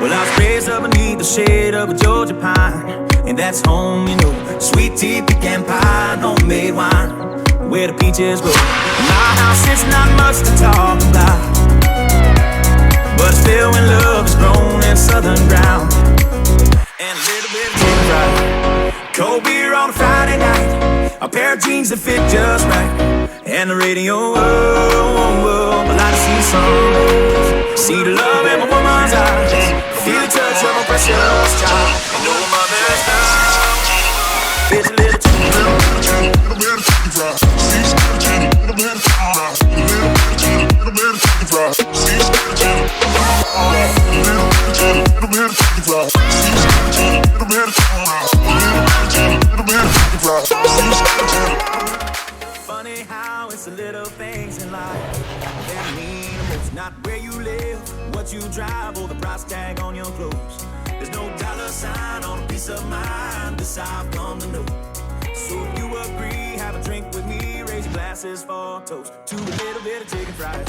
Well, I was raised up beneath the shade of a Georgia pine, and that's home, you know. Sweet tea, pecan pie, and homemade wine, where the peaches grow. My house, it's not much to talk about, but still when love is grown in southern ground. And a little bit of chicken fried, cold beer on a Friday night, a pair of jeans that fit just right, and the radio, I like to see the sun, see the love in my woman's eyes, feel the touch of a precious child, and know mother's love. It's a little chicken fried, little bit of chicken fried, see some chicken, little bit of chicken fried, little bit of chicken fried, see some chicken, little bit of chicken fried, see some chicken, little bit of chicken fried, little bit of chicken fried, see some chicken. Funny how it's the little things in life that mean the most. Not where you live, what you drive, or the price tag on your clothes. There's no dollar sign on a piece of mind, this I've come to know. So if you agree, have a drink with me, raise your glasses for a toast to a little bit of chicken fries.